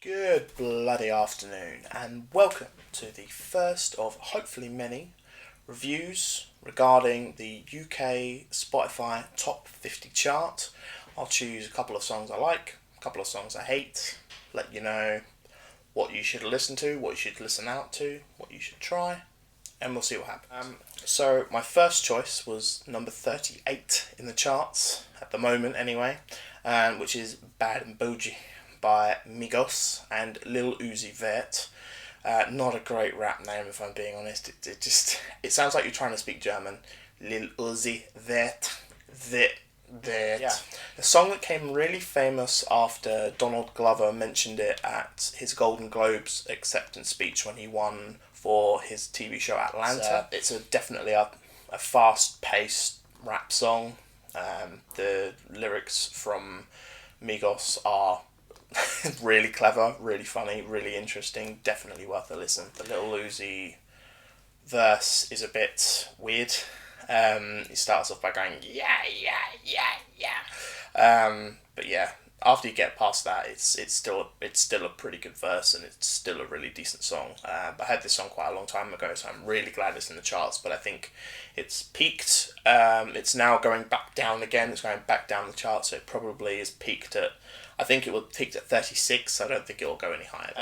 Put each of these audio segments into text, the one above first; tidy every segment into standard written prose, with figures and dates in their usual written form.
Good bloody afternoon, and welcome to the first of hopefully many reviews regarding the UK Spotify Top 50 chart. I'll choose a couple of songs I like, a couple of songs I hate, let you know what you should listen to, what you should listen out to, what you should try, and we'll see what happens. So my first choice was number 38 in the charts, at the moment anyway, which is Bad and Bougie by Migos and Lil Uzi Vert. Not a great rap name, if I'm being honest. It sounds like you're trying to speak German. Lil Uzi Vert. Vert. Yeah. A song that came really famous after Donald Glover mentioned it at his Golden Globes acceptance speech when he won for his TV show Atlanta. It's definitely a fast-paced rap song. The lyrics from Migos are really clever, really funny, really interesting. Definitely worth a listen. The Little Uzi verse is a bit weird. He starts off by going but yeah, after you get past that, it's still a pretty good verse, and it's still a really decent song. I heard this song quite a long time ago, so I'm really glad it's in the charts. But I think it's peaked. It's now going back down again. It's going back down the charts, so it probably is peaked at. I think it will peak at 36. I don't think it will go any higher.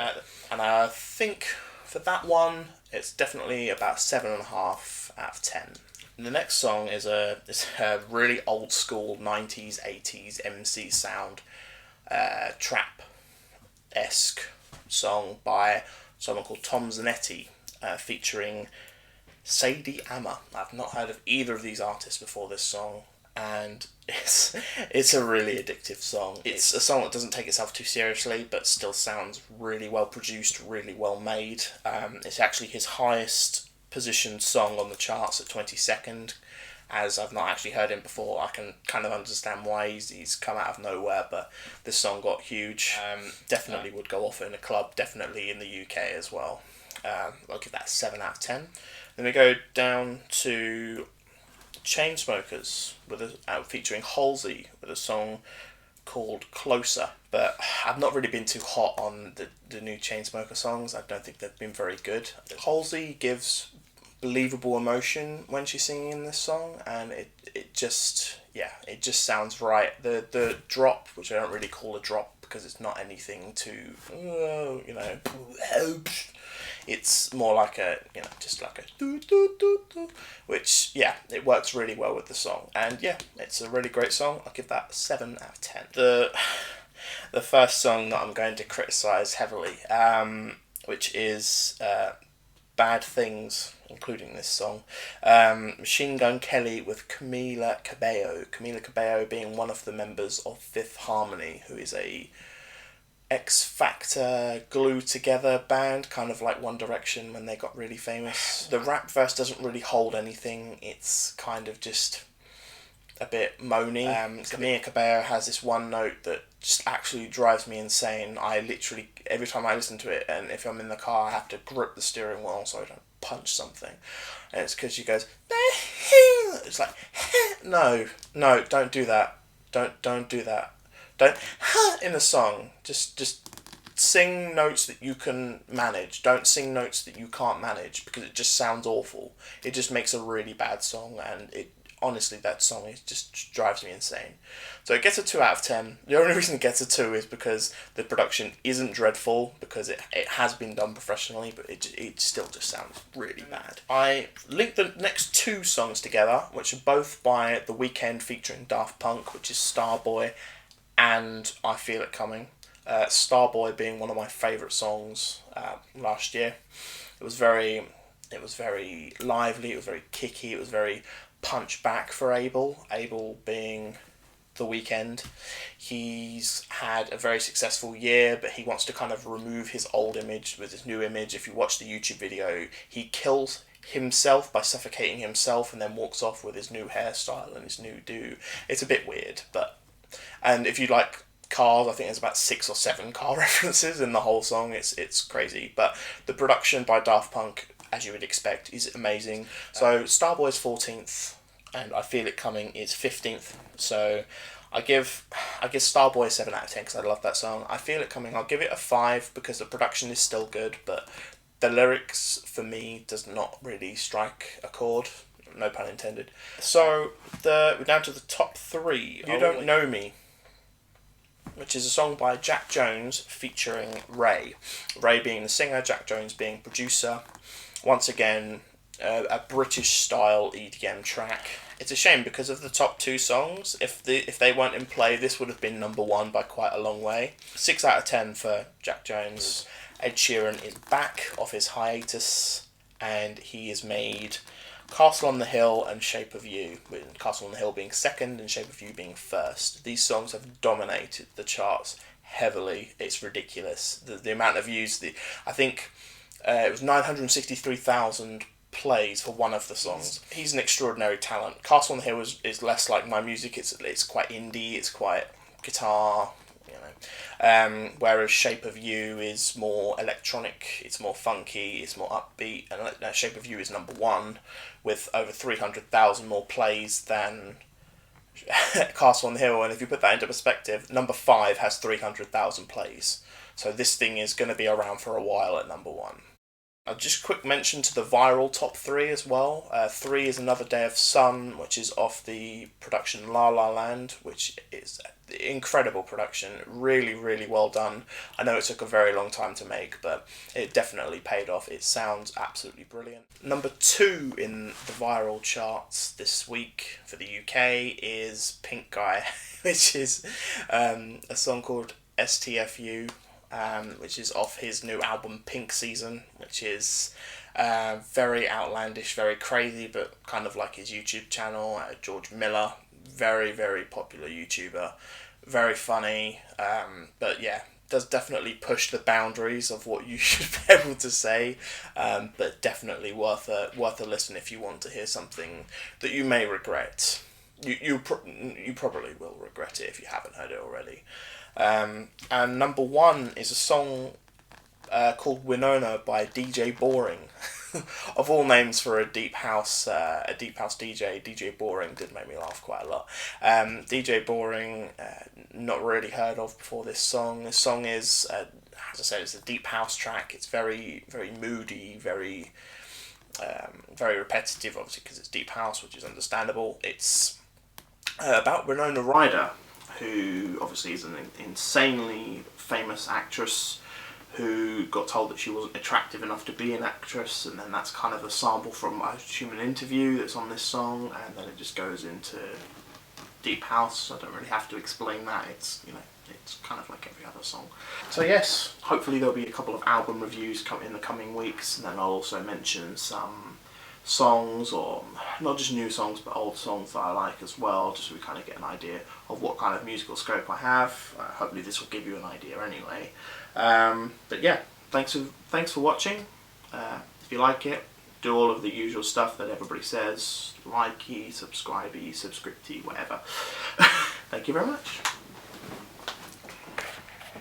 And I think for that one, it's definitely about 7.5 out of 10. And the next song is a really old school 90s, 80s MC sound, trap-esque song by someone called Tom Zanetti, featuring Sadie Amma. I've not heard of either of these artists before this song, and it's a really addictive song. It's a song that doesn't take itself too seriously, but still sounds really well produced, really well made. It's actually his highest positioned song on the charts at 22nd. As I've not actually heard him before, I can kind of understand why he's come out of nowhere, but this song got huge. Definitely would go off in a club, definitely in the UK as well. I'll give that 7 out of 10. Then we go down to Chainsmokers featuring Halsey with a song called Closer. But I've not really been too hot on the new Chainsmoker songs. I don't think they've been very good. Halsey gives believable emotion when she's singing this song, and it just sounds right. The drop, which I don't really call a drop because it's not anything too it's more like just like a do do do do, which it works really well with the song, and it's a really great song. I'll give that 7 out of 10. The first song that I'm going to criticise heavily, which is Bad Things, including this song. Machine Gun Kelly with Camila Cabello. Camila Cabello being one of the members of Fifth Harmony, who is a X Factor glue together band, kind of like One Direction when they got really famous. The rap verse doesn't really hold anything. It's kind of just a bit moany. Camila Cabello has this one note that just actually drives me insane. I literally, every time I listen to it, and if I'm in the car, I have to grip the steering wheel so I don't punch something. And it's because she goes, it's like, no, don't do that. Don't do that. Don't in the song. Just sing notes that you can manage. Don't sing notes that you can't manage, because it just sounds awful. It just makes a really bad song, and honestly, that song just drives me insane. So it gets a 2 out of 10. The only reason it gets a 2 is because the production isn't dreadful, because it has been done professionally, but it still just sounds really bad. I linked the next 2 songs together, which are both by The Weeknd featuring Daft Punk, which is Starboy and I Feel It Coming. Starboy being one of my favourite songs last year. It was very lively, it was very kicky, it was very punch back for Abel. Abel being The Weeknd. He's had a very successful year, but he wants to kind of remove his old image with his new image. If you watch the YouTube video, he kills himself by suffocating himself and then walks off with his new hairstyle and his new do. It's a bit weird, and if you like cars, I think there's about 6 or 7 car references in the whole song. It's crazy, but the production by Daft Punk, as you would expect, is amazing. So Starboy's 14th, and I Feel It Coming is 15th. So I give Starboy a 7 out of 10 because I love that song. I Feel It Coming, I'll give it a 5 because the production is still good, but the lyrics for me does not really strike a chord. No pun intended. So we're down to the top 3. You Don't Know Me, which is a song by Jack Jones featuring Ray. Ray being the singer, Jack Jones being producer. Once again, a British-style EDM track. It's a shame because of the top 2 songs. If they weren't in play, this would have been number 1 by quite a long way. 6 out of 10 for Jack Jones. Ed Sheeran is back off his hiatus, and he has made Castle on the Hill and Shape of You, with Castle on the Hill being second and Shape of You being first. These songs have dominated the charts heavily. It's ridiculous. The amount of views, I think it was 963,000 plays for one of the songs. He's an extraordinary talent. Castle on the Hill is less like my music. It's quite indie. It's quite guitar, you know. Whereas Shape of You is more electronic. It's more funky. It's more upbeat. And Shape of You is number 1 with over 300,000 more plays than Castle on the Hill. And if you put that into perspective, number 5 has 300,000 plays. So this thing is going to be around for a while at number 1. Just a quick mention to the viral top 3 as well. 3 is Another Day of Sun, which is off the production La La Land, which is incredible production. Really, really well done. I know it took a very long time to make, but it definitely paid off. It sounds absolutely brilliant. Number 2 in the viral charts this week for the UK is Pink Guy, which is a song called STFU. Which is off his new album Pink Season, which is very outlandish, very crazy, but kind of like his YouTube channel. George Miller, very, very popular YouTuber, very funny, but yeah, does definitely push the boundaries of what you should be able to say, but definitely worth a listen if you want to hear something that you may regret. You probably will regret it if you haven't heard it already. And number 1 is a song called Winona by DJ Boring. Of all names for a deep house DJ, DJ Boring did make me laugh quite a lot. DJ Boring, not really heard of before this song. This song is, as I said, it's a deep house track. It's very, very moody, very repetitive, obviously because it's deep house, which is understandable. It's about Winona Ryder, who obviously is an insanely famous actress who got told that she wasn't attractive enough to be an actress, and then that's kind of a sample from a human interview that's on this song, and then it just goes into deep house. I don't really have to explain that. It's kind of like every other song. So yes, hopefully there'll be a couple of album reviews in the coming weeks, and then I'll also mention some songs, or not just new songs but old songs that I like as well, just so we kind of get an idea of what kind of musical scope I have. Hopefully this will give you an idea anyway. But yeah, thanks for watching. If you like it, do all of the usual stuff that everybody says: likey, subscribey, subscripty, whatever. Thank you very much.